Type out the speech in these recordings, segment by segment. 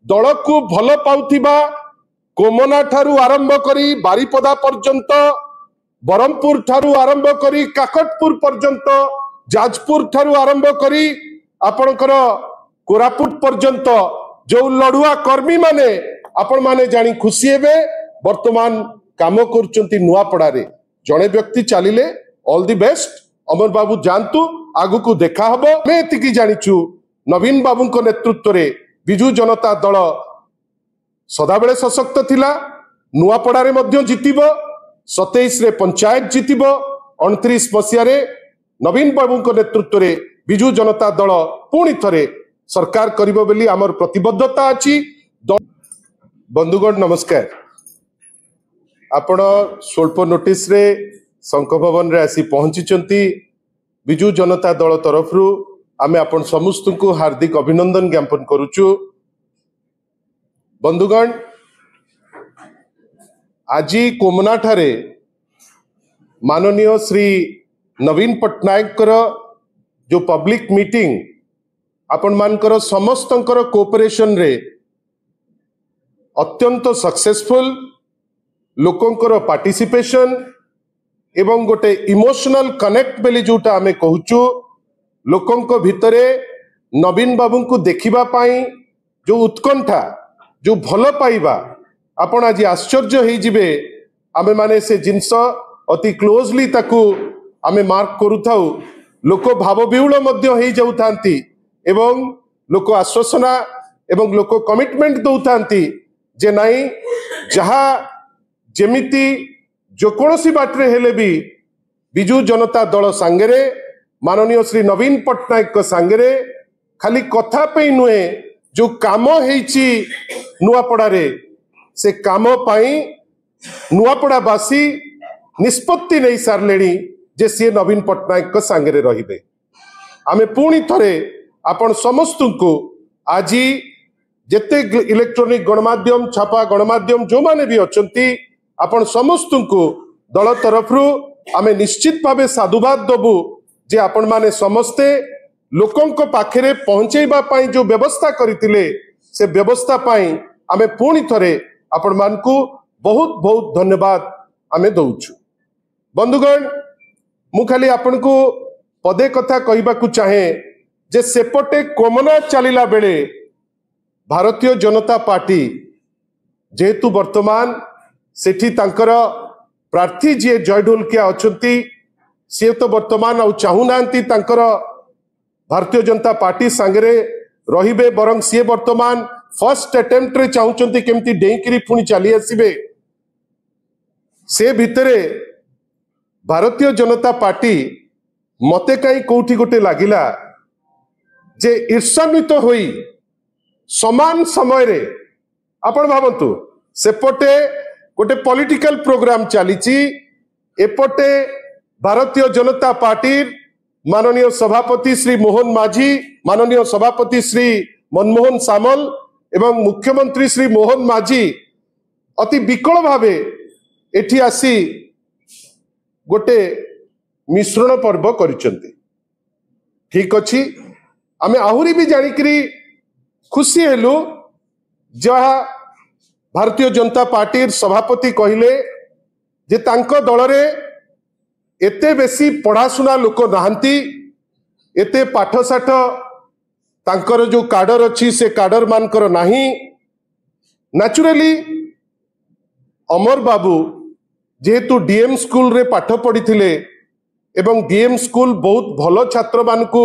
दल को भल पाउथिबा कोमना ठारू आरंभ करी बारिपदा पर्यंत बरमपुर ठारू आरंभ करी काकटपुर पर्यंत जाजपुर ठारू आरंभ करी आपणकर कोरापुट पर्यंत जो लड़ुआ कर्मी माने आपण माने जानी खुशी हेबे वर्तमान काम करुचंती नुआपड़ा रे जड़े व्यक्ति चलिले ऑल दी बेस्ट अमर बाबू जानतु आगु को देखा हबो मैं एतिकी जानिचु नवीन बाबू को नेतृत्व रे बिजू जनता दल सदाबेले सशक्त थिला नुआपड़ा रे मध्य जितिबो 27 रे पंचायत जितिबो 29 मसिया रे नवीन बाबू को नेतृत्व रे बिजू जनता दल पुणी थरे सरकार करिबो बोली हमर प्रतिबद्धता अछि। बंधुगण नमस्कार आपण स्वल्प नोटिस रे शंख भवन रे आसी पहुंची बिजू जनता दल तरफ आमे आपण समस्त को हार्दिक अभिनंदन ज्ञापन करुचु। बंधुगण आज कोमना ठारे माननीय श्री नवीन पट्टनायक जो पब्लिक मीटिंग आपण मानकर समस्तंकर कोऑपरेशन रे अत्यंत सक्सेसफुल लोकंकर पार्टिसिपेशन एवं गोटे इमोशनल कनेक्ट बेली जोटा आमे कहूचु लोकंक भितरे नवीन बाबू को देखिबा पाई जो उत्कंठा जो भल पाइबा आपण आज आश्चर्य हो जिबे आमे माने से जिंस अति क्लोजली ताकू आमे मार्क करूथाउ लोक भाव विहुल मध्य हो जाउथांती एवं लोक आश्वासना एवं लोक कमिटमेंट दउथांती जे नाही जहा जेमिति जो कोनोसी बाटरे हेले भी बिजू जनता दल सांगरे माननीय श्री नवीन पट्टनायक सांगरे खाली कथा पे नुहे जो काम हेची नुआपड़ा रे से काम पाई नुआपड़ा बासी निष्पत्ति नहीं सारलेनी जे सी नवीन पट्टनायक सांगरे रहिबे। आमे पुणी थरे आपण समस्त को आज जेते इलेक्ट्रॉनिक गणमाध्यम छापा गणमाध्यम जो माने भी अछंती आपण समस्त को दल तरफ आमे निश्चित भावे साधुवाद दबु जे आपण माने समस्ते लोकंक पाखरे पहुंचेबा पाई जो व्यवस्था करथिले से व्यवस्था पाई आमे पुणी थरे आपण मान को बहुत बहुत धन्यवाद आमे दउछु। बंधुगण मु खाली आपण को पदे कथा कहबा को चाहे जे सेपटे कोमना चलिला बेले भारतीय जनता पार्टी जेहेतु वर्तमान सेठी तांकर प्रार्थी जी जय ढोलकिया अछंती सी तो वर्तमान आ चाहूनांती तांकर भारतीय जनता पार्टी सांगरे रहिबे बरं सी वर्तमान फर्स्ट अटेम्प्ट रे चाहूचंती केमती डेईकरी पुणी चली आसीबे से भितरे भारतीय जनता पार्टी मते कई कोठी गोटे लागिला जे ईर्षान्वित होई समान समय रे आपण भावंतु सेपटे गोटे political programme चलीची एपटे Bharatiya Janata party माननीय सभापति श्री मोहन माझी माननीय सभापति श्री मनमोहन सामल एवं मुख्यमंत्री श्री मोहन माझी अति विकल भावे एठी आसी गोटे मिश्रण पर्व करिसंती। ठीक अछि आमे आहुरी भी जानिकरी खुशी हेलु जहा भारतीय जनता पार्टी सभापति कहले जे तांको दल रे एते बेसी पढ़ाशुना लोक नहांती एते पाठसाठ तांकर जो काडर अच्छी से काडर मानकर नाही। नेचुरली अमर बाबू जेहेतु डीएम स्कूल रे पाठ पढ़ी थिले एवं डीएम स्कूल बहुत भलो छात्र मान को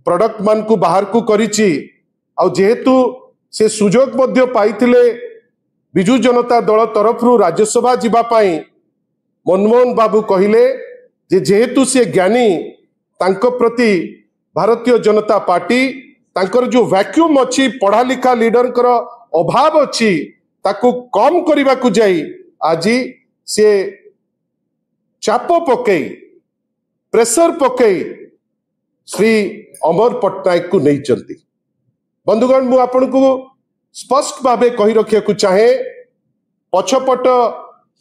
प्रोडक्ट मान को बाहर को करिछि आ जेहेतु से सुजोग मध्य पाइथिले बिजू जनता दल तरफ राज्यसभा जीवा पाई मनमोहन बाबू कहिले जे जेहेतु से ज्ञानी तांको प्रति भारतीय जनता पार्टी तांकर जो वैक्यूम अच्छी पढ़ा लिखा लीडर कर अभाव अच्छी ताको कम करने को जाई आज से चाप पकई प्रेशर पकई श्री अमर पट्टनायक को नहीं चलती। बंधुगण मु आपन को स्पष्ट भावे कही रखिया को चाहे पछपट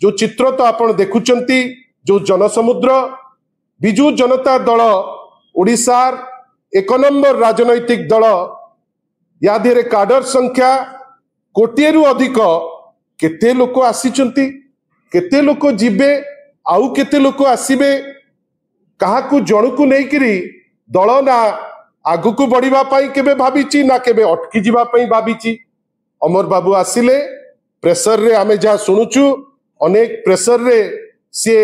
जो चित्र तो आपण देखुचंती जो जनसमुद्र बिजू जनता दल ओडिशार एक नंबर राजनैतिक दल या धेरे काडर संख्या कोटिए रु अधिक केते लोक आसीचंती केते लोक जिबे आउ केते लोक आसीबे काहाकू जणकू नेइकिरी दल ना आगुकू बढ़िबा पाई केबे भाबिची ना केबे अटकी जिबा पाई भाबिची। अमर बाबू आसिले प्रेसर रे आमे जा सुनुचु अनेक प्रेसर रे से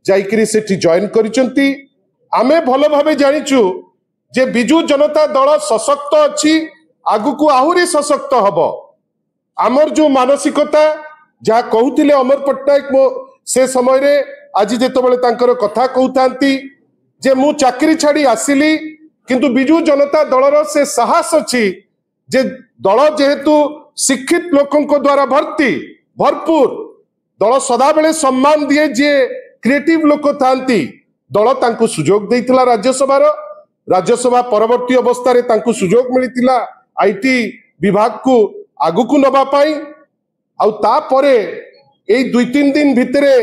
जाइकिरी सेठी जॉइन करिसंती। आमे भलो भाबे जानिचु जे बिजू जनता दल सशक्त अछि आगुकू आहुरी सशक्त हबो। आमर जो मानसिकता जहा कहूतिले अमर पट्टनायक मो से समय रे आज जेतबेले तांकर कथा कहउतांती जे मु चाकरी छाड़ी आसिली किंतु बिजू जनता दलर से साहस अछि जे दल जेहेतु शिक्षित लोकों द्वारा भरपूर दल सदा बेले सम्मान दिए जे क्रिएटिव लोक थांती दल तांकु सुजोग देइतिला राज्यसभा परवर्ती अवस्था रे तांकु सुजोग मिलितिला आईटी विभाग को आगु को नबा पाई। आउ ता परे एई 2-3 दिन भितरे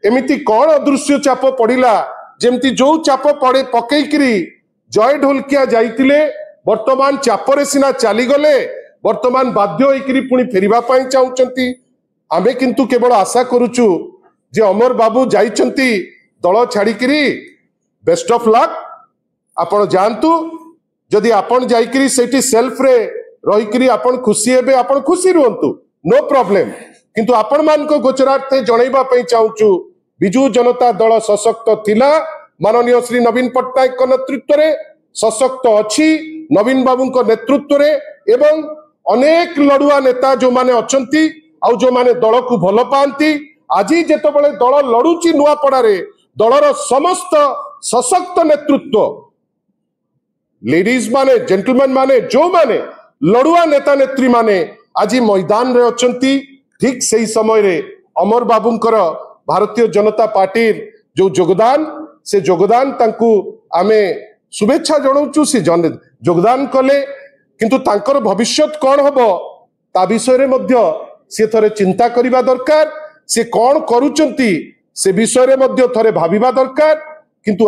एमिति कोन अदृश्य चाप पड़िला जेमति जो चाप पड़े पकेइकरी जय ढोलकिया जाइतिले वर्तमान चापरे सिना चाली गले वर्तमान बाध्य होइकरी पुणी फेरिबा पाई चाहुचंती। आमे किंतु केवल आशा करूचु जे अमर बाबू जाइचंती दल छाड़िकरी बेस्ट ऑफ लक आपण जानतु जदि आपण जाइकरी सेठी सेल्फ रे रहिकरी आपण खुशी हेबे आपण खुशी रुहंतु नो प्रॉब्लम किंतु आपण मान को गोचरार्थे जणैबा पई चाहुचु बिजू जनता दल सशक्त थिला माननीय श्री नवीन पट्टनायक को नेतृत्व रे सशक्त अछि नवीन बाबू को नेतृत्व रे एवं अनेक लड़ुआ नेता जो माने अछंती आउ जो माने दल को भल पांती आज जेतबेले दल लड़ुची नुआपड़ा रे दलर समस्त सशक्त नेतृत्व लेडीज माने जेंटलमैन माने जो माने लड़ुआ नेता नेत्री माने आज मैदान रे अछंती ठीक सही समय रे अमर बाबूंकर भारतीय जनता पार्टी जो योगदान तांकू आमे शुभेच्छा जणाउचु से योगदान कले किंतु तांकर भविष्यत कौन हबो ता विषय रे मध्य से थरे चिंता करिबा दरकार से कौन करूचंती से विषय रे मध्य थरे भाबिबा दरकार किंतु